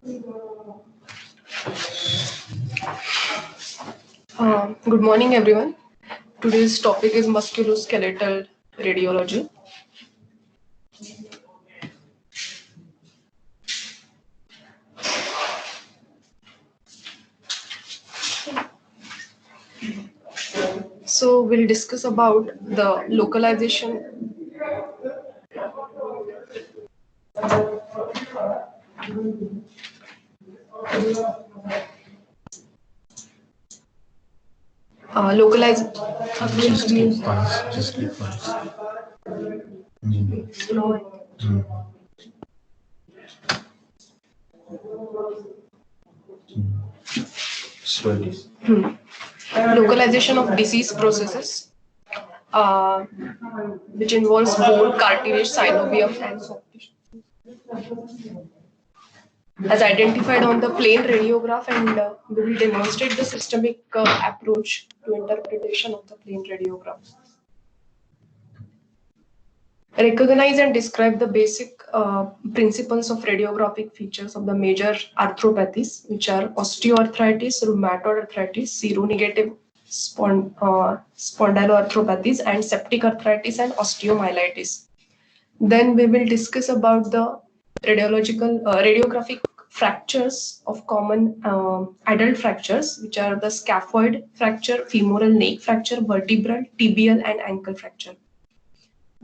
Good morning, everyone. Today's topic is musculoskeletal radiology. So we'll discuss about the localization. Localize. Just keep quiet. Just keep quiet. Slowly. Localization of disease processes, uh, which involves bone, cartilage, synovium, and soft tissue, as identified on the plain radiograph, and we will demonstrate the systemic approach to interpretation of the plain radiograph. Recognize and describe the basic principles of radiographic features of the major arthropathies, which are osteoarthritis, rheumatoid arthritis, seronegative spondyloarthropathies, and septic arthritis and osteomyelitis. Then we will discuss about the radiographic fractures of common adult fractures, which are the scaphoid fracture, femoral nape fracture, vertebral, tibial, and ankle fracture.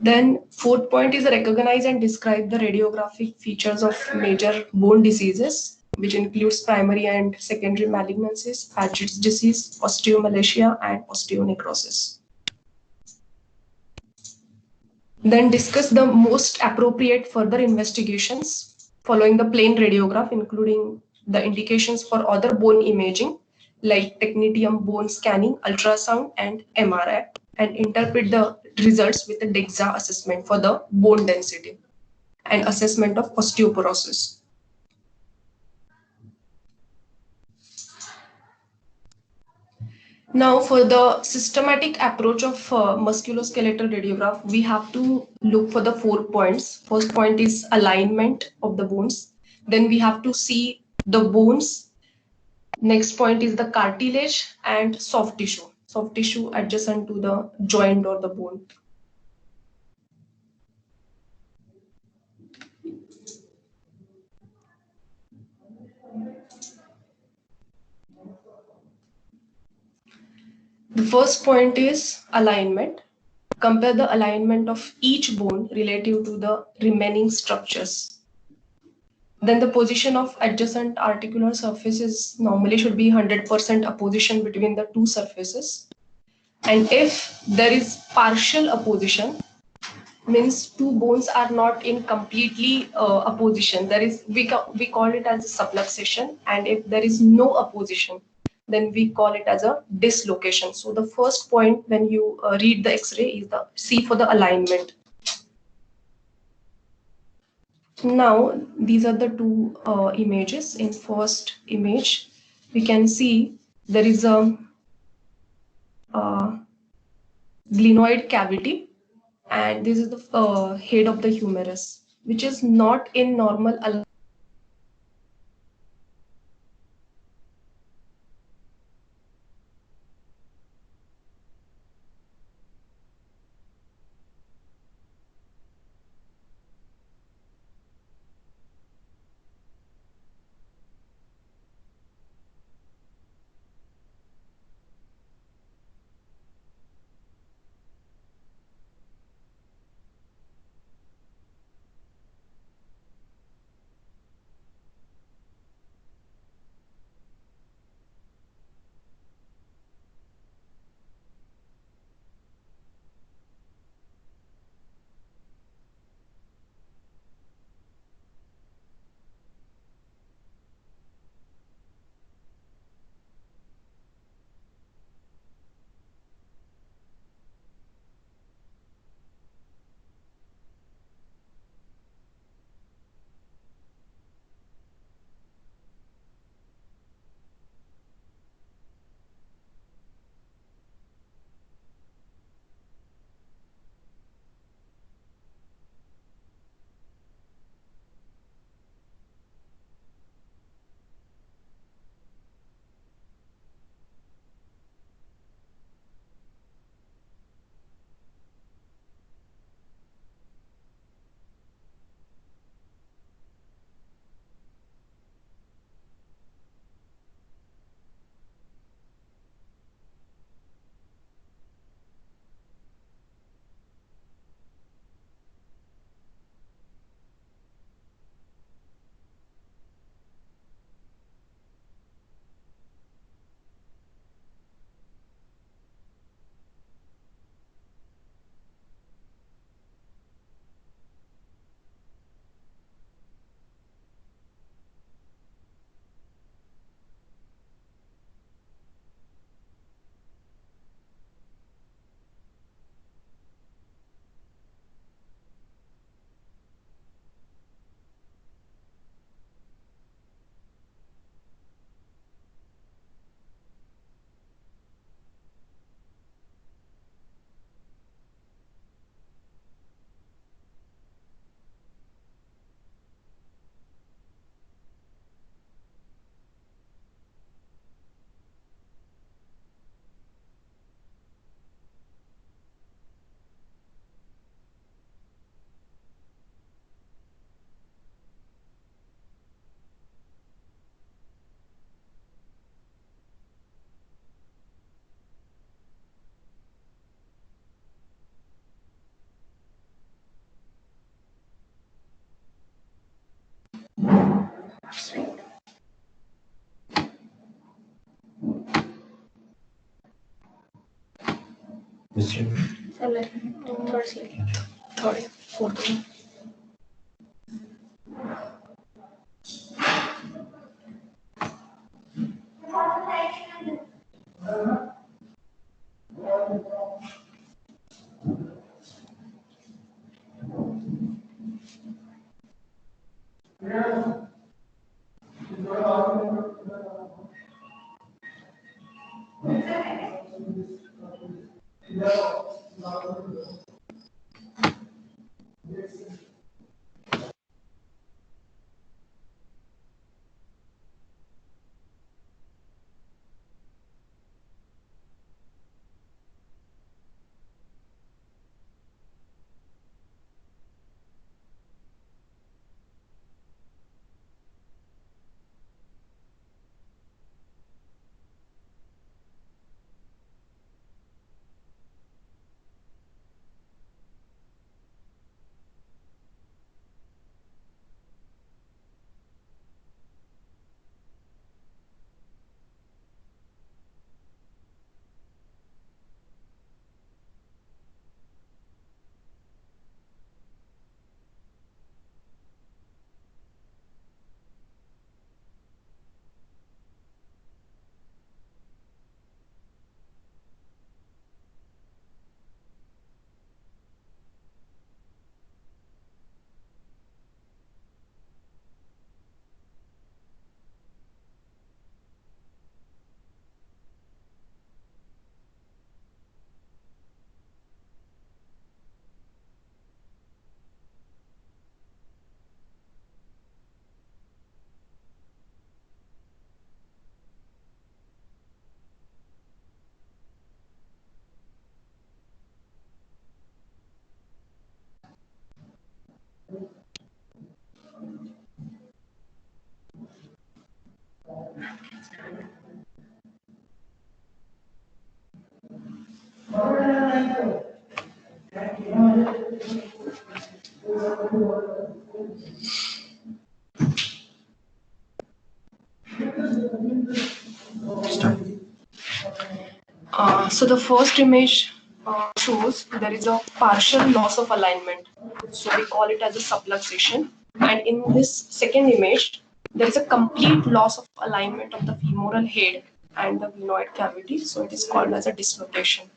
Then fourth point is recognize and describe the radiographic features of major bone diseases, which includes primary and secondary malignancies, Paget's disease, osteomalacia, and osteonecrosis. Then discuss the most appropriate further investigations following the plain radiograph, including the indications for other bone imaging like technetium bone scanning, ultrasound, and MRI, and interpret the results with a DEXA assessment for the bone density and assessment of osteoporosis. Now, for the systematic approach of musculoskeletal radiograph, we have to look for the 4 points. First point is alignment of the bones. Then we have to see the bones. Next point is the cartilage and soft tissue adjacent to the joint or the bone. The first point is alignment. Compare the alignment of each bone relative to the remaining structures. Then the position of adjacent articular surfaces normally should be 100% opposition between the two surfaces. And if there is partial opposition, means two bones are not in completely opposition. There is we call it as a subluxation, and if there is no opposition, then we call it as a dislocation. So the first point when you read the X-ray is the C for the alignment. Now these are the two images. In first image, we can see there is a glenoid cavity, and this is the head of the humerus, which is not in normal alignment. Which one? Third slide. Third, fourth one. Start. So the first image shows there is a partial loss of alignment. So we call it as a subluxation. And in this second image, there is a complete loss of alignment of the femoral head and the glenoid cavity. So it is called as a dislocation.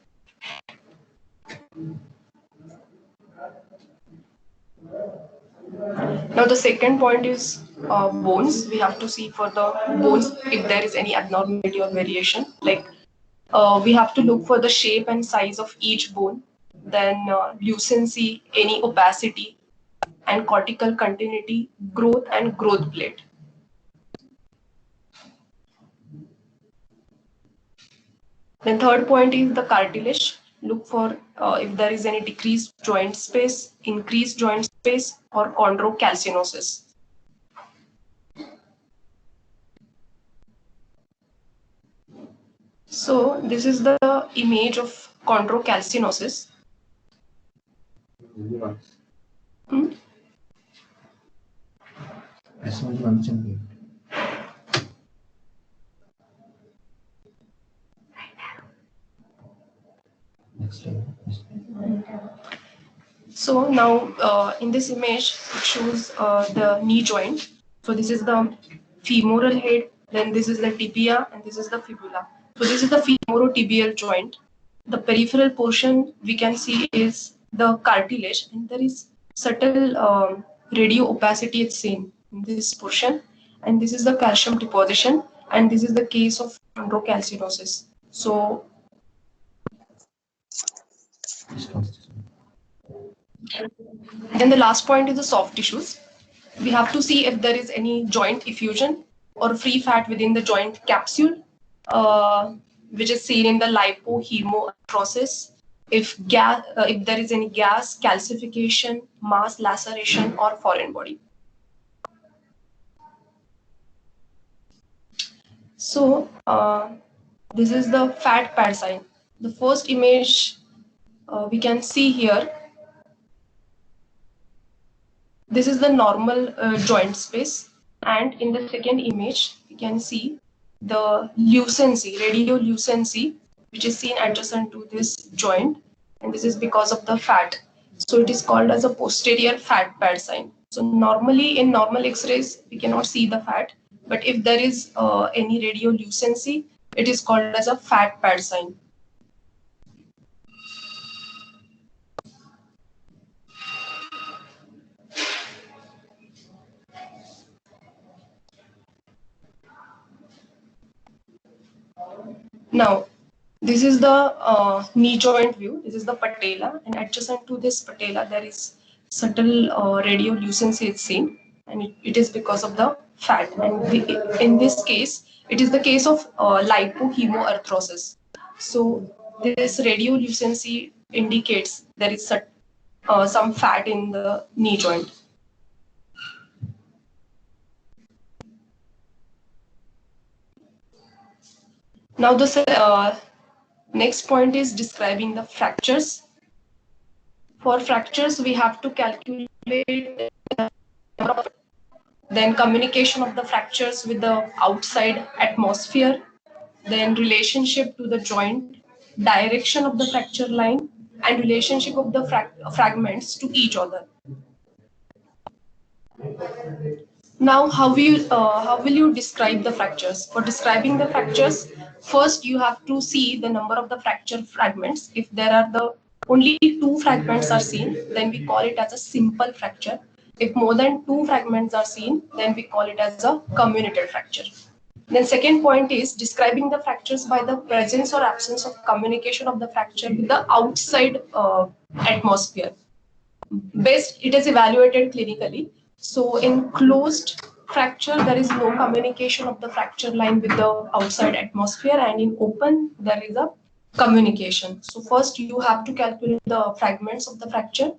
Now the second point is bones. We have to see for the bones if there is any abnormality or variation. Like we have to look for the shape and size of each bone, then lucency, any opacity, and cortical continuity, growth and growth plate. Then third point is the cartilage. Look for if there is any decreased joint space, increased joint space, or chondrocalcinosis. So this is the image of chondrocalcinosis. Hmm? So now in this image, it shows the knee joint. So this is the femoral head, then this is the tibia, and this is the fibula. So this is the femorotibial joint. The peripheral portion we can see is the cartilage, and there is subtle radio opacity it's seen in this portion. And this is the calcium deposition, and this is the case of chondrocalcinosis. So then the last point is the soft tissues. We have to see if there is any joint effusion or free fat within the joint capsule, which is seen in the lipohemoarthrosis. If there is any gas, calcification, mass laceration, or foreign body. So this is the fat pad sign. The first image we can see here. This is the normal joint space, and in the second image, you can see the lucency, radiolucency, which is seen adjacent to this joint, and this is because of the fat. So it is called as a posterior fat pad sign. So normally in normal X-rays, we cannot see the fat, but if there is any radiolucency, it is called as a fat pad sign. Now, this is the knee joint view. This is the patella, and adjacent to this patella, there is subtle radiolucency is seen, and it is because of the fat. And in this case, it is the case of lipohemoarthrosis. So this radiolucency indicates there is some fat in the knee joint. Now the next point is describing the fractures. For fractures, we have to calculate then communication of the fractures with the outside atmosphere, then relationship to the joint, direction of the fracture line, and relationship of the fragments to each other. Now, how will you describe the fractures? For describing the fractures, first you have to see the number of the fracture fragments. If there are only 2 fragments are seen, then we call it as a simple fracture. If more than 2 fragments are seen, then we call it as a comminuted fracture. Then second point is describing the fractures by the presence or absence of communication of the fracture with the outside atmosphere. Best, it is evaluated clinically. So in closed fracture, there is no communication of the fracture line with the outside atmosphere, and in open, there is a communication. So first you have to calculate the fragments of the fracture,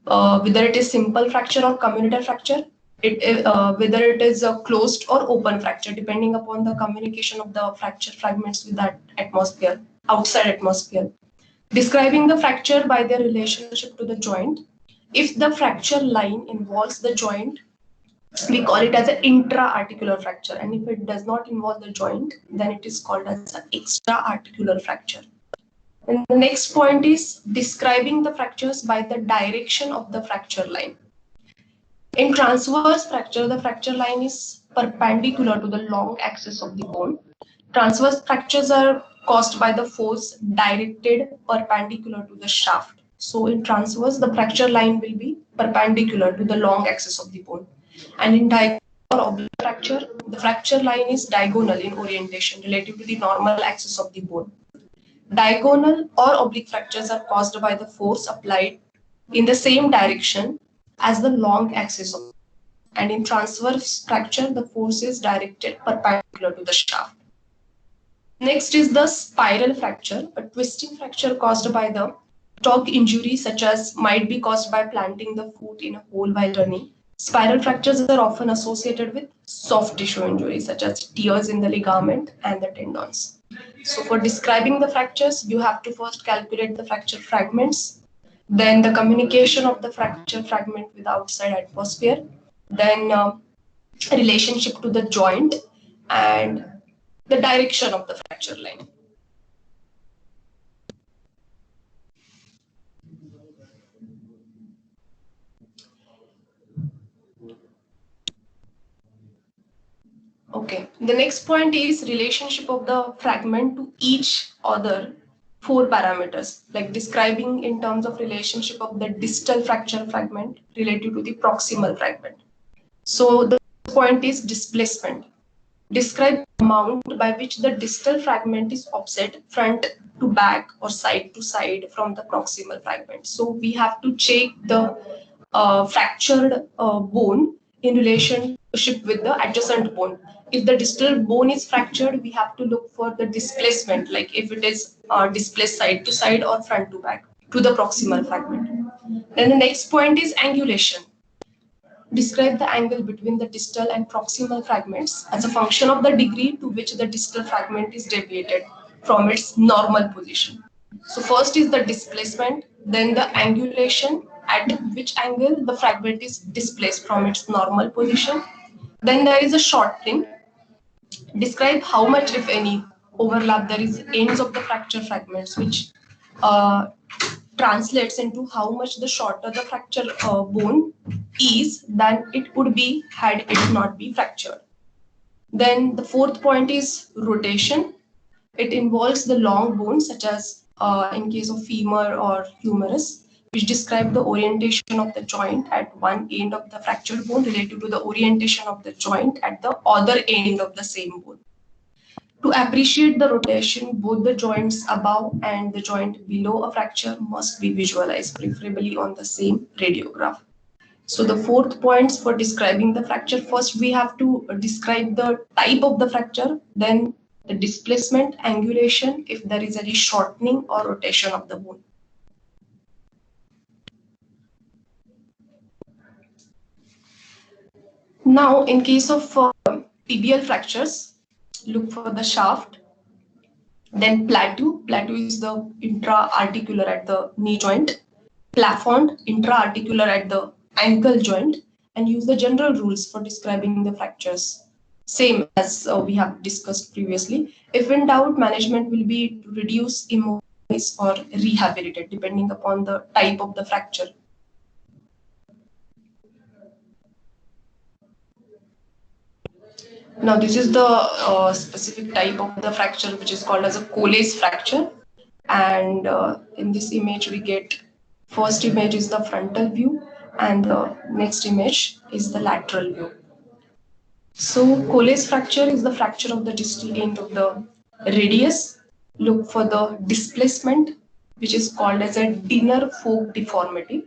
whether it is simple fracture or comminuted fracture, whether it is a closed or open fracture, depending upon the communication of the fracture fragments with that atmosphere, outside atmosphere. Describing the fracture by their relationship to the joint. If the fracture line involves the joint, we call it as an intra-articular fracture. And if it does not involve the joint, then it is called as an extra-articular fracture. And the next point is describing the fractures by the direction of the fracture line. In transverse fracture, the fracture line is perpendicular to the long axis of the bone. Transverse fractures are caused by the force directed perpendicular to the shaft. So in transverse, the fracture line will be perpendicular to the long axis of the bone. And in diagonal or oblique fracture, the fracture line is diagonal in orientation relative to the normal axis of the bone. Diagonal or oblique fractures are caused by the force applied in the same direction as the long axis of, and in transverse fracture, the force is directed perpendicular to the shaft. Next is the spiral fracture, a twisting fracture caused by the torque injury, such as might be caused by planting the foot in a hole while running. Spiral fractures are often associated with soft tissue injuries, such as tears in the ligament and the tendons. So for describing the fractures, you have to first calculate the fracture fragments, then the communication of the fracture fragment with outside atmosphere, then relationship to the joint, and the direction of the fracture line. Okay, the next point is relationship of the fragment to each other 4 parameters, like describing in terms of relationship of the distal fracture fragment related to the proximal fragment. So the point is displacement. Describe the amount by which the distal fragment is offset front to back or side to side from the proximal fragment. So we have to check the fractured bone in relationship with the adjacent bone. If the distal bone is fractured, we have to look for the displacement, like if it is displaced side to side or front to back to the proximal fragment. Then the next point is angulation. Describe the angle between the distal and proximal fragments as a function of the degree to which the distal fragment is deviated from its normal position. So first is the displacement, then the angulation, at which angle the fragment is displaced from its normal position. Then there is a shortening. Describe how much, if any, overlap, there is ends of the fracture fragments, which translates into how much the shorter the fracture bone is than it would be had it not be fractured. Then the fourth point is rotation. It involves the long bones, such as in case of femur or humerus, which describe the orientation of the joint at one end of the fractured bone relative to the orientation of the joint at the other end of the same bone. To appreciate the rotation, both the joints above and the joint below a fracture must be visualized, preferably on the same radiograph. So the fourth points for describing the fracture, first we have to describe the type of the fracture, then the displacement, angulation, if there is any shortening or rotation of the bone. Now, in case of tibial fractures, look for the shaft, then plateau. Plateau is the intra-articular at the knee joint, plafond, intra-articular at the ankle joint, and use the general rules for describing the fractures. Same as we have discussed previously. If in doubt, management will be to reduce, immobilize, or rehabilitate depending upon the type of the fracture. Now, this is the specific type of the fracture which is called as a Colles fracture. And in this image, we get first image is the frontal view, and the next image is the lateral view. So Colles fracture is the fracture of the distal end of the radius. Look for the displacement, which is called as a Dinner-Folk deformity.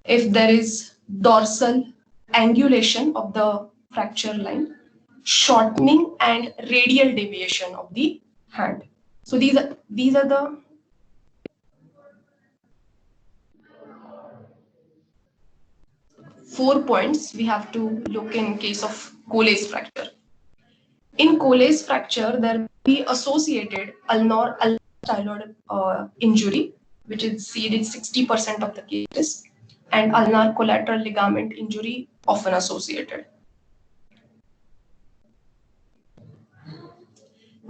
If there is dorsal angulation of the fracture line, shortening and radial deviation of the hand. So these are the four points we have to look in case of Colles fracture. In Colles fracture, there will be associated ulnar styloid injury, which is seen in 60% of the cases, and ulnar collateral ligament injury often associated.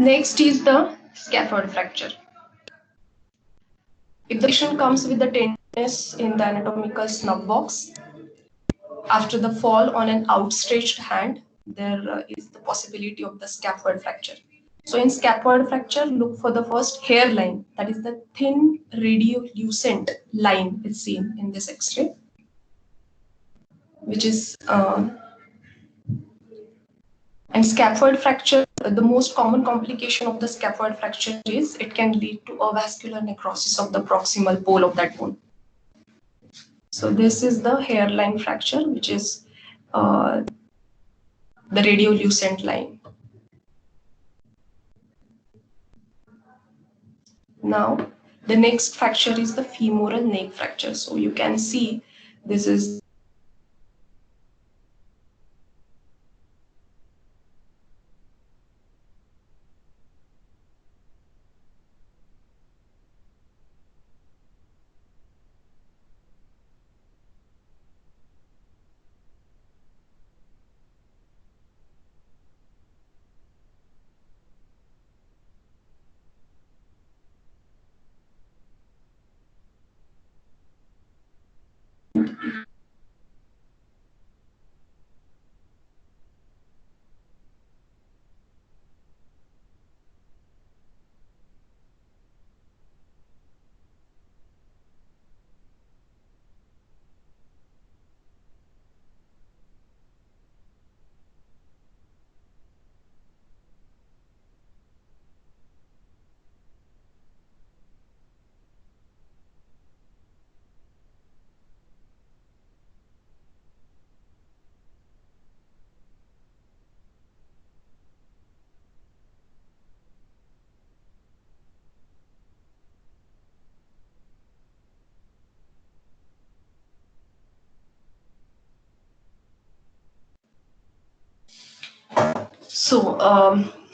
Next is the scaphoid fracture. If the patient comes with the tenderness in the anatomical snub box, after the fall on an outstretched hand, there is the possibility of the scaphoid fracture. So in scaphoid fracture, look for the first hairline, that is the thin radiolucent line is seen in this X-ray, which is and scaphoid fracture, the most common complication of the scaphoid fracture is it can lead to avascular necrosis of the proximal pole of that bone. So this is the hairline fracture, which is the radiolucent line. Now, the next fracture is the femoral neck fracture. So you can see this is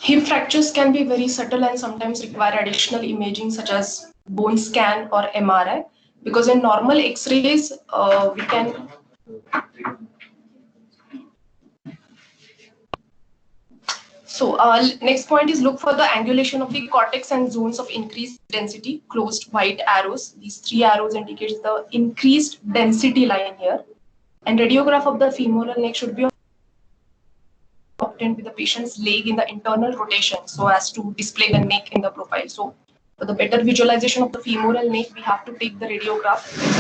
hip fractures can be very subtle and sometimes require additional imaging such as bone scan or MRI, because in normal X-rays we can So next point is look for the angulation of the cortex and zones of increased density, closed white arrows. These 3 arrows indicates the increased density line here. And radiograph of the femoral neck should be obtained with the patient's leg in the internal rotation so as to display the neck in the profile. So for the better visualization of the femoral neck, we have to take the radiograph with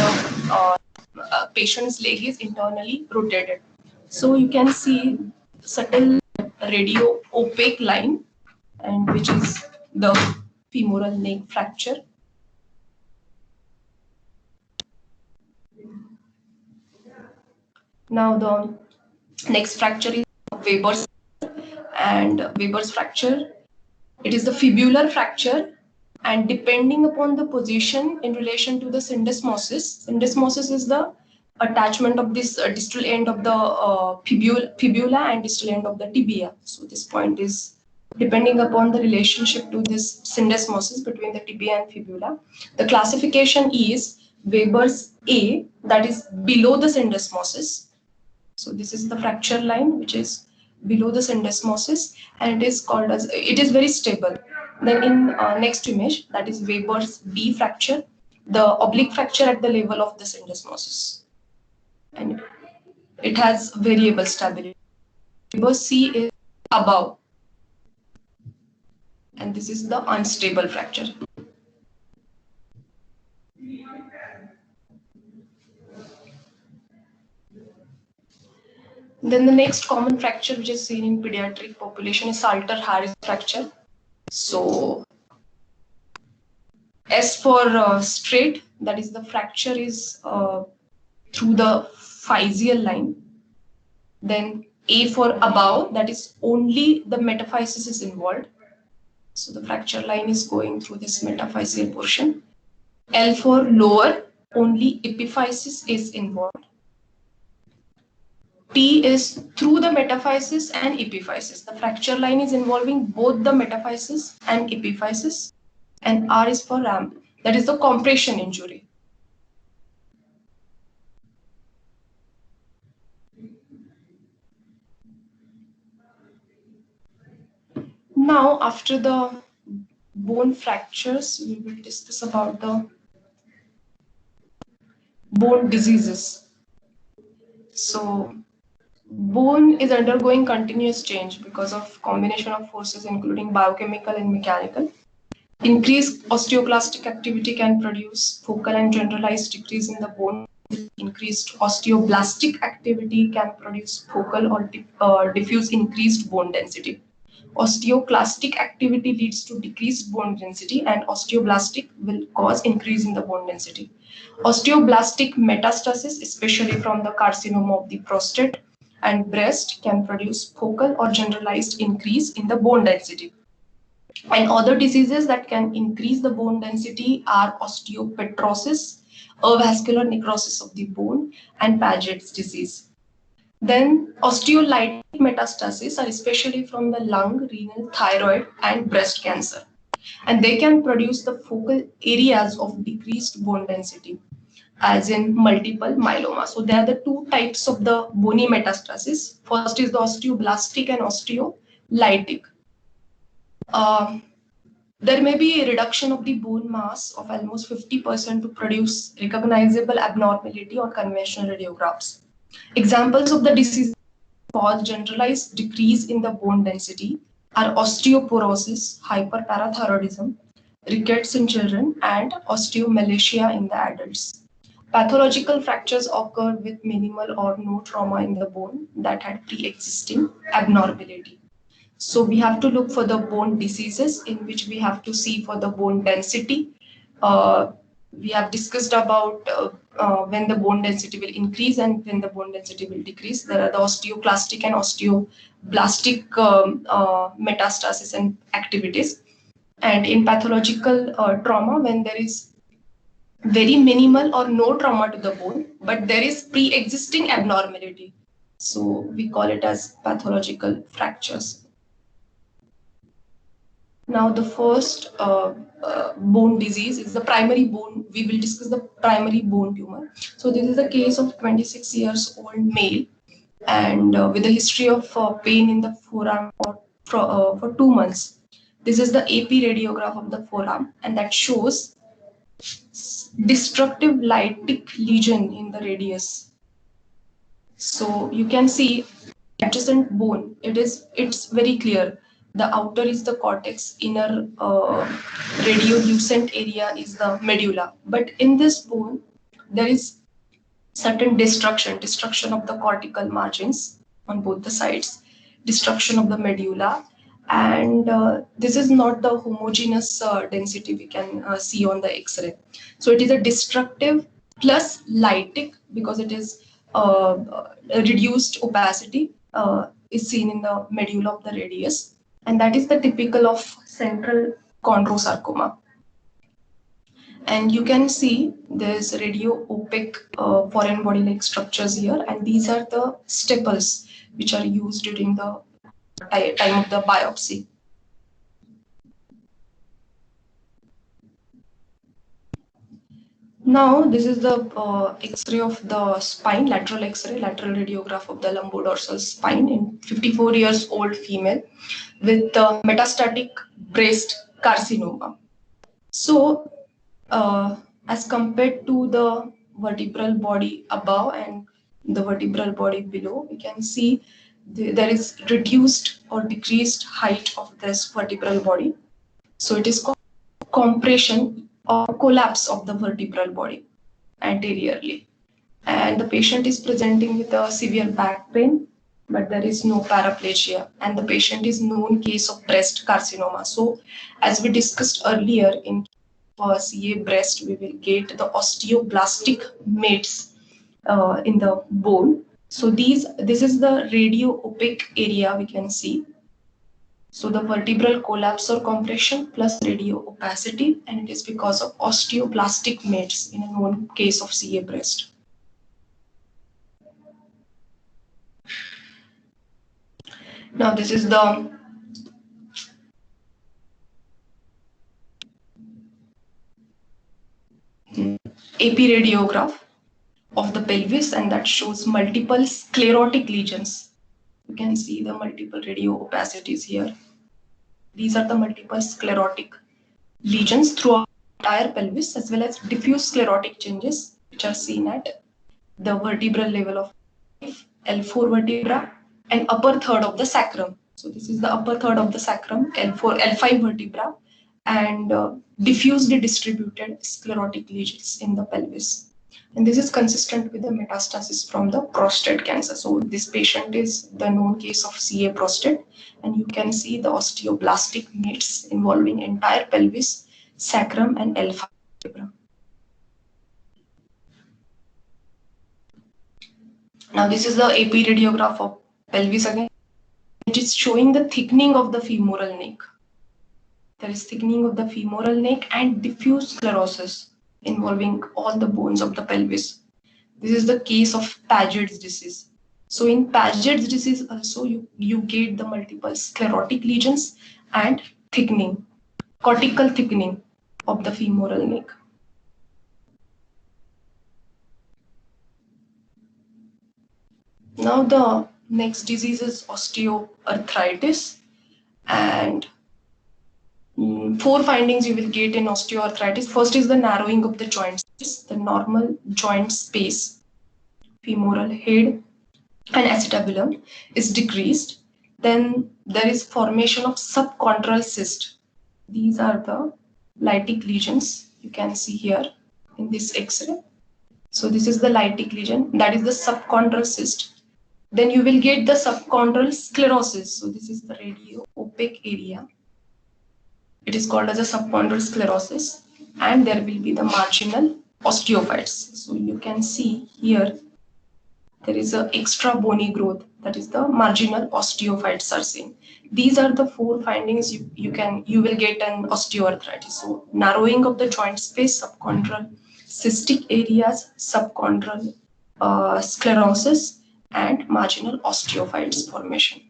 the patient's leg is internally rotated. So you can see subtle radio opaque line, and which is the femoral neck fracture. Now the next fracture is Weber's, and Weber's fracture. It is the fibular fracture, and depending upon the position in relation to the syndesmosis is the attachment of this distal end of the fibula and distal end of the tibia. So this point is depending upon the relationship to this syndesmosis between the tibia and fibula. The classification is Weber's A, that is below the syndesmosis. So this is the fracture line which is below the syndesmosis, and it is called as, it is very stable. Then in next image, that is Weber's B fracture, the oblique fracture at the level of the syndesmosis, and it has variable stability. Weber's C is above, and this is the unstable fracture. Then the next common fracture which is seen in pediatric population is Salter-Harris fracture. So S for straight, that is the fracture is through the physeal line. Then A for above, that is only the metaphysis is involved. So the fracture line is going through this metaphyseal portion. L for lower, only epiphysis is involved. T is through the metaphysis and epiphysis. The fracture line is involving both the metaphysis and epiphysis. And R is for ramp, that is the compression injury. Now, after the bone fractures, we will discuss about the bone diseases. So bone is undergoing continuous change because of combination of forces including biochemical and mechanical. Increased osteoclastic activity can produce focal and generalized decrease in the bone. Increased osteoblastic activity can produce focal or diffuse increased bone density. Osteoclastic activity leads to decreased bone density, and osteoblastic will cause increase in the bone density. Osteoblastic metastasis, especially from the carcinoma of the prostate and breast, can produce focal or generalized increase in the bone density. And other diseases that can increase the bone density are osteopetrosis, avascular necrosis of the bone, and Paget's disease. Then osteolytic metastases are especially from the lung, renal, thyroid, and breast cancer. And they can produce the focal areas of decreased bone density, as in multiple myeloma. So there are the two types of the bony metastasis. First is the osteoblastic and osteolytic. There may be a reduction of the bone mass of almost 50% to produce recognizable abnormality on conventional radiographs. Examples of the disease cause generalized decrease in the bone density are osteoporosis, hyperparathyroidism, rickets in children, and osteomalacia in the adults. Pathological fractures occur with minimal or no trauma in the bone that had pre-existing abnormality. So we have to look for the bone diseases, in which we have to see for the bone density. We have discussed about when the bone density will increase and when the bone density will decrease. There are the osteoclastic and osteoblastic metastasis and activities. And in pathological trauma, when there is very minimal or no trauma to the bone, but there is pre-existing abnormality. So we call it as pathological fractures. Now the first bone disease is the primary bone. We will discuss the primary bone tumor. So this is a case of 26 years old male, and with a history of pain in the forearm for for 2 months. This is the AP radiograph of the forearm, and that shows destructive lytic lesion in the radius. So you can see adjacent bone. It's very clear. The outer is the cortex, inner radiolucent area is the medulla. But in this bone, there is certain destruction of the cortical margins on both the sides, destruction of the medulla, and this is not the homogeneous density we can see on the X-ray. So it is a destructive plus lytic, because it is a reduced opacity is seen in the medulla of the radius, and that is the typical of central chondrosarcoma. And you can see there's radio opaque foreign body like structures here, and these are the staples which are used during the time of the biopsy. Now this is the X-ray of the spine, lateral X-ray, lateral radiograph of the lumbodorsal spine in 54 years old female with metastatic breast carcinoma. So as compared to the vertebral body above and the vertebral body below, we can see there is reduced or decreased height of this vertebral body. So it is called compression or collapse of the vertebral body anteriorly. And the patient is presenting with a severe back pain, but there is no paraplegia, and the patient is known case of breast carcinoma. So as we discussed earlier, in CA breast, we will get the osteoblastic mates in the bone. So this is the radio opaque area we can see. So the vertebral collapse or compression plus radio opacity, and it is because of osteoblastic mates in a known case of CA breast. Now this is the AP radiograph of the pelvis, and that shows multiple sclerotic lesions. You can see the multiple radio opacities here. These are the multiple sclerotic lesions throughout the entire pelvis, as well as diffuse sclerotic changes which are seen at the vertebral level of L4 vertebra and upper third of the sacrum. So this is the upper third of the sacrum, L4, L5 vertebra, and diffusely distributed sclerotic lesions in the pelvis. And this is consistent with the metastasis from the prostate cancer. So this patient is the known case of CA prostate, and you can see the osteoblastic mates involving entire pelvis, sacrum, and L5 vertebra. Now this is the AP radiograph of pelvis again. It is showing the thickening of the femoral neck. There is thickening of the femoral neck and diffuse sclerosis involving all the bones of the pelvis. This is the case of Paget's disease. So in Paget's disease also you get the multiple sclerotic lesions and thickening, cortical thickening of the femoral neck. Now the next disease is osteoarthritis, and 4 findings you will get in osteoarthritis. First is the narrowing of the joint space, the normal joint space, femoral head and acetabulum is decreased. Then there is formation of subchondral cyst. These are the lytic lesions you can see here in this X-ray. So this is the lytic lesion, that is the subchondral cyst. Then you will get the subchondral sclerosis. So this is the radio opaque area. It is called as a subchondral sclerosis, and there will be the marginal osteophytes. So you can see here there is an extra bony growth, that is the marginal osteophytes are seen. These are the 4 findings you will get an osteoarthritis. So narrowing of the joint space, subchondral cystic areas, subchondral sclerosis, and marginal osteophytes formation.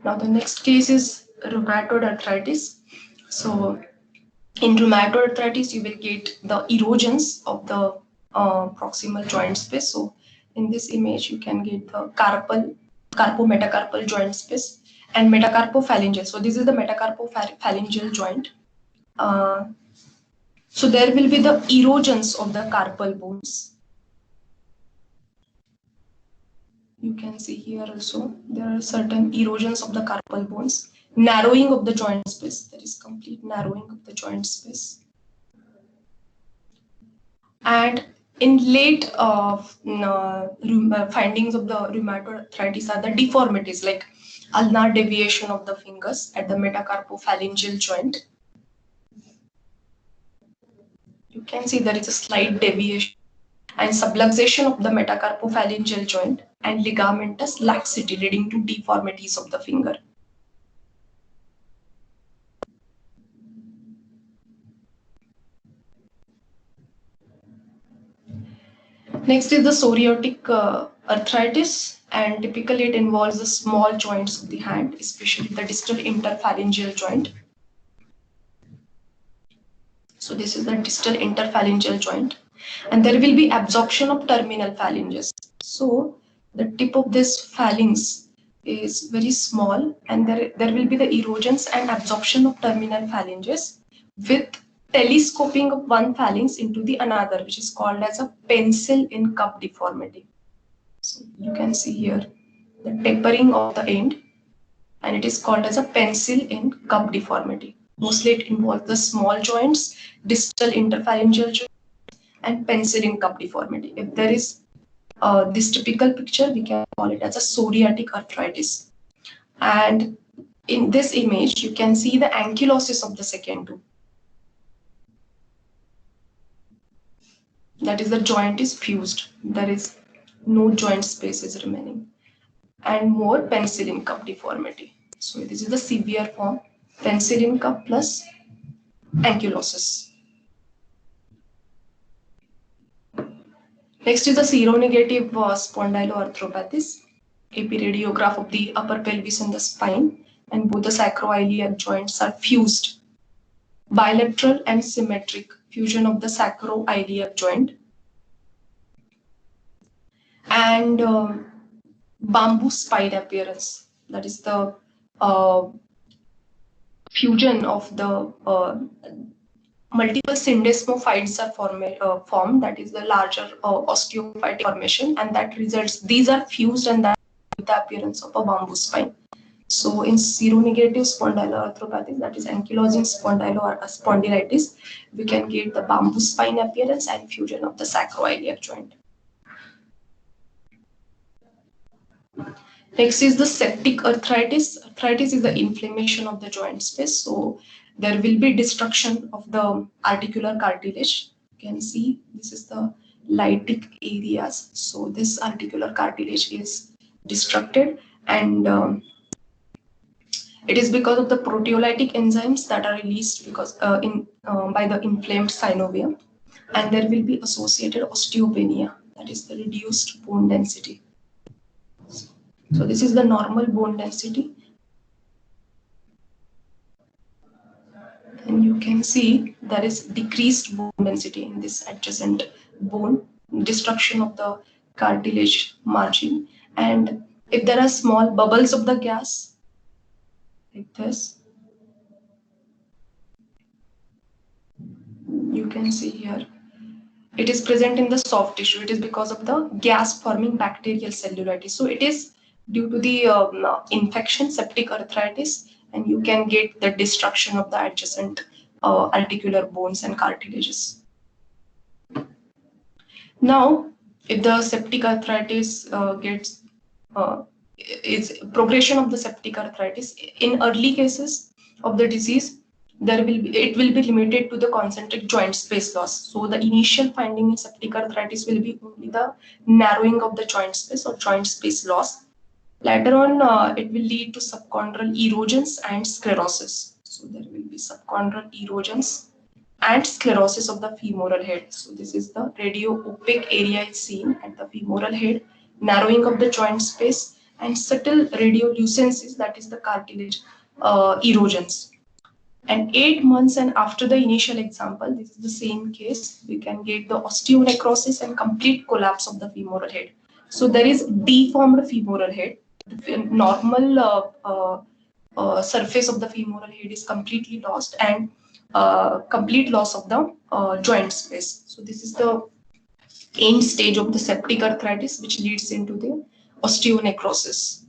Now the next case is rheumatoid arthritis. So in rheumatoid arthritis, you will get the erosions of the proximal joint space. So in this image, you can get the carpal carpometacarpal joint space, and metacarpophalangeal. So this is the metacarpophalangeal joint. So there will be the erosions of the carpal bones. You can see here also there are certain erosions of the carpal bones, narrowing of the joint space. There is complete narrowing of the joint space. And in late findings of the rheumatoid arthritis are the deformities like ulnar deviation of the fingers at the metacarpophalangeal joint. You can see there is a slight deviation and subluxation of the metacarpophalangeal joint and ligamentous laxity leading to deformities of the finger. Next is the psoriatic arthritis, and typically it involves the small joints of the hand, especially the distal interphalangeal joint. So this is the distal interphalangeal joint, and there will be absorption of terminal phalanges. So the tip of this phalanx is very small, and there will be the erosions and absorption of terminal phalanges with telescoping of one phalanx into the another, which is called as a pencil in cup deformity. So you can see here the tapering of the end, and it is called as a pencil in cup deformity. Mostly it involves the small joints, distal interphalangeal joint, and pencil in cup deformity. If there is this typical picture, we can call it as a psoriatic arthritis. And in this image, you can see the ankylosis of the second two. That is, the joint is fused. There is no joint space is remaining, and more pencil in cup deformity. So this is the severe form, pencil in cup plus ankylosis. Next is the seronegative spondyloarthropathies. AP radiograph of the upper pelvis and the spine, and both the sacroiliac joints are fused. Bilateral and symmetric fusion of the sacroiliac joint. And bamboo spine appearance. That is the fusion of the multiple syndesmophytes are formed. That is the larger osteophytic formation, and that results, these are fused, and that with the appearance of a bamboo spine. So in seronegative spondyloarthropathy, that is ankylosing spondylitis, we can get the bamboo spine appearance and fusion of the sacroiliac joint. Next is the septic arthritis. Arthritis is the inflammation of the joint space. So there will be destruction of the articular cartilage. You can see this is the lytic areas. So this articular cartilage is destructed, and it is because of the proteolytic enzymes that are released because by the inflamed synovium, and there will be associated osteopenia, that is the reduced bone density. So this is the normal bone density, and you can see there is decreased bone density in this adjacent bone, destruction of the cartilage margin, and if there are small bubbles of the gas like this, you can see here, it is present in the soft tissue. It is because of the gas forming bacterial cellulitis. So it is due to the infection, septic arthritis, and you can get the destruction of the adjacent articular bones and cartilages. Now, if the septic arthritis is progression of the septic arthritis, in early cases of the disease, it will be limited to the concentric joint space loss. So the initial finding in septic arthritis will be only the narrowing of the joint space or joint space loss. Later on, it will lead to subchondral erosions and sclerosis. So there will be subchondral erosions and sclerosis of the femoral head. So this is the radio-opaque area is seen at the femoral head, narrowing of the joint space, and subtle radiolucencies, that is the cartilage erosions. And 8 months and after the initial example, this is the same case, we can get the osteonecrosis and complete collapse of the femoral head. So there is deformed femoral head, normal surface of the femoral head is completely lost, and complete loss of the joint space. So this is the end stage of the septic arthritis, which leads into the osteonecrosis.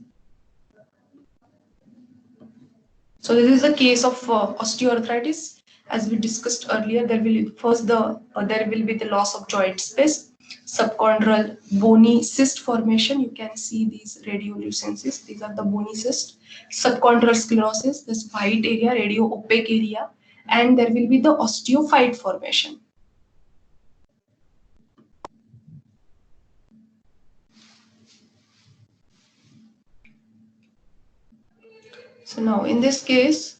So this is the case of osteoarthritis. As we discussed earlier, there will be the loss of joint space, subchondral bony cyst formation. You can see these radiolucencies. These are the bony cysts. Subchondral sclerosis, this white area, radio-opaque area, and there will be the osteophyte formation. So now in this case,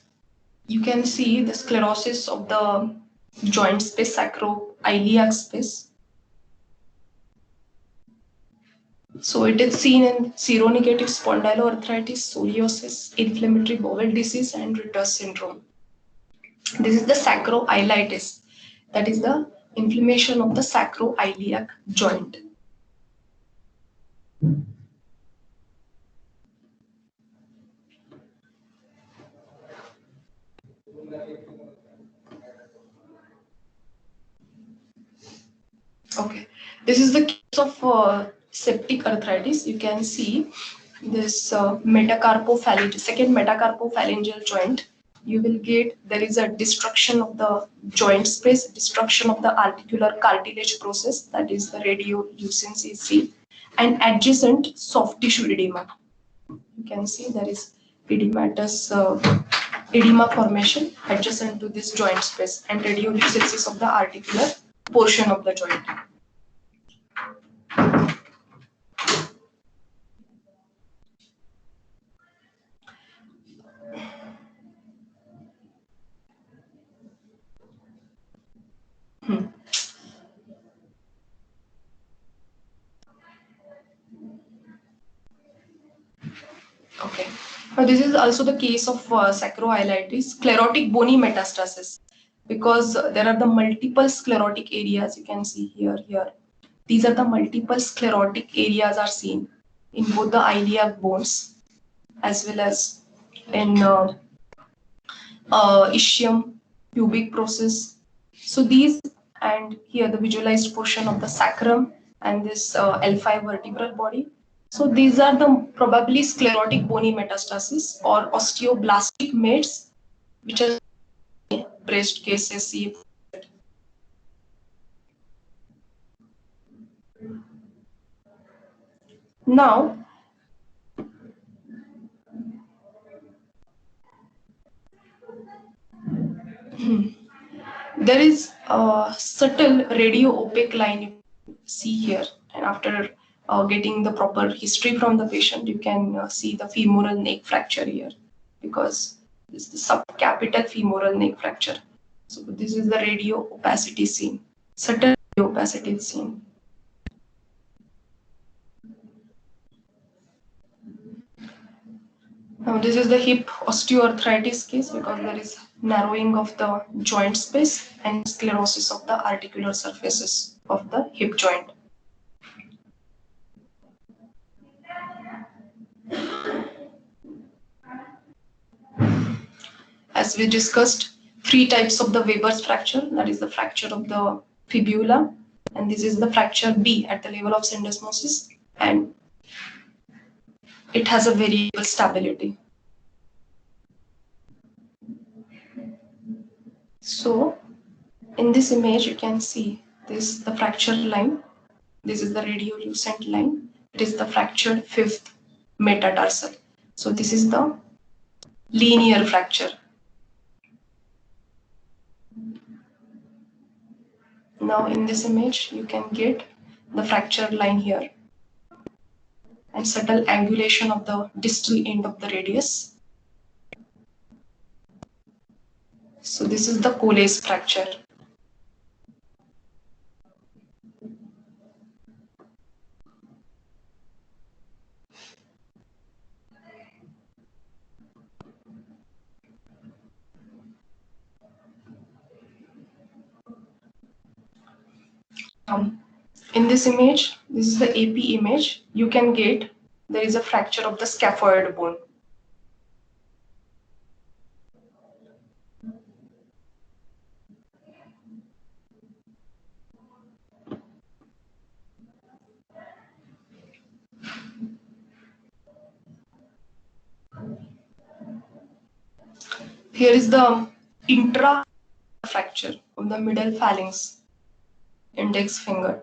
you can see the sclerosis of the joint space, sacroiliac space. So it is seen in seronegative spondyloarthritis, psoriasis, inflammatory bowel disease, and Reuters syndrome. This is the sacroiliitis, that is the inflammation of the sacroiliac joint. Okay, this is the case of septic arthritis. You can see this second metacarpophalangeal joint. You will get there is a destruction of the joint space, destruction of the articular cartilage process, that is the radiolucency C, and adjacent soft tissue edema. You can see there is edematous edema formation adjacent to this joint space and radiolucencies of the articular portion of the joint. Okay. Now this is also the case of sacroiliitis, sclerotic bony metastasis, because there are the multiple sclerotic areas. You can see here. These are the multiple sclerotic areas are seen in both the iliac bones as well as in ischium, pubic process. So these, and here the visualized portion of the sacrum and this L5 vertebral body. So these are the probably sclerotic bony metastasis or osteoblastic mets, which are breast cases. Now, there is a subtle radio-opaque line you see here, and after getting the proper history from the patient, you can see the femoral neck fracture here, because this is the subcapital femoral neck fracture. So this is the radio opacity seen, subtle radio opacity seen. Now this is the hip osteoarthritis case, because there is narrowing of the joint space and sclerosis of the articular surfaces of the hip joint. As we discussed, 3 types of the Weber's fracture, that is the fracture of the fibula, and this is the fracture B at the level of syndesmosis, and it has a variable stability. So in this image, you can see this the fracture line. This is the radiolucent line. It is the fractured 5th metatarsal. So this is the linear fracture. Now in this image, you can get the fracture line here and subtle angulation of the distal end of the radius. So this is the Colles fracture. In this image, this is the AP image. You can get there is a fracture of the scaphoid bone. Here is the intra fracture of the middle phalanx, index finger.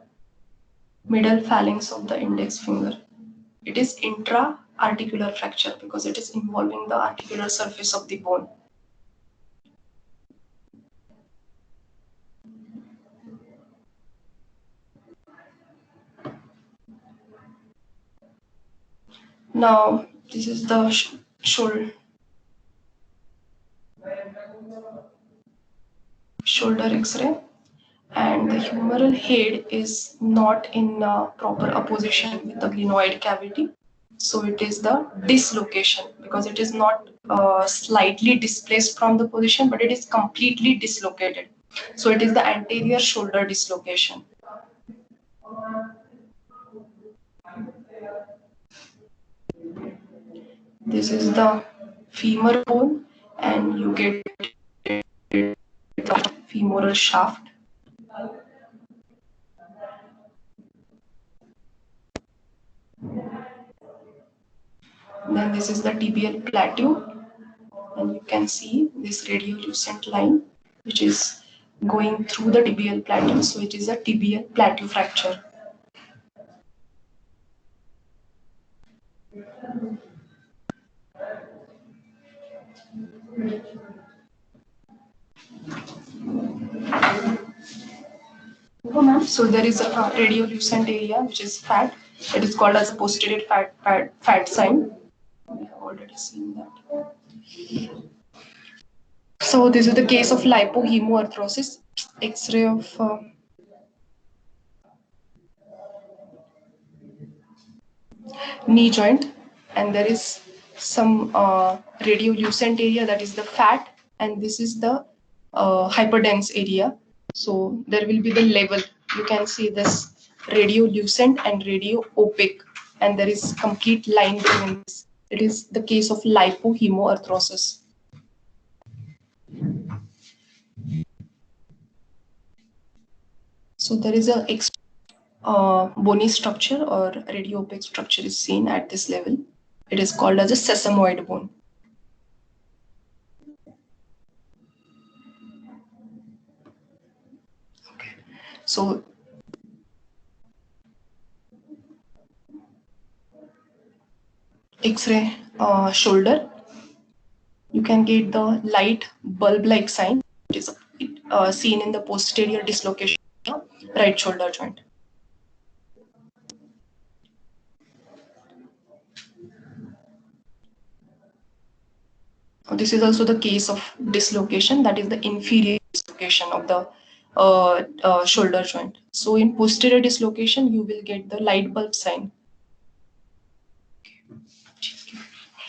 Middle phalanx of the index finger. It is intra-articular fracture because it is involving the articular surface of the bone. Now, this is the shoulder X-ray, and the humeral head is not in proper opposition with the glenoid cavity. So it is the dislocation because it is not slightly displaced from the position, but it is completely dislocated. So it is the anterior shoulder dislocation. This is the femur bone, and you get the femoral shaft. Then this is the tibial plateau, and you can see this radiolucent line which is going through the tibial plateau. So it is a tibial plateau fracture. So there is a radiolucent area which is fat. It is called as a posterior fat sign. We have already seen that. So this is the case of lipohemoarthrosis. X-ray of knee joint, and there is some radiolucent area, that is the fat, and this is the hyperdense area. So there will be the level. You can see this radiolucent and radio opaque, and there is complete line between this. It is the case of lipohemoarthrosis. So there is a bony structure or radio opaque structure is seen at this level. It is called as a sesamoid bone. Okay. So X-ray shoulder, you can get the light bulb-like sign. It is seen in the posterior dislocation of right shoulder joint. This is also the case of dislocation, that is the inferior dislocation of the shoulder joint. So in posterior dislocation, you will get the light bulb sign.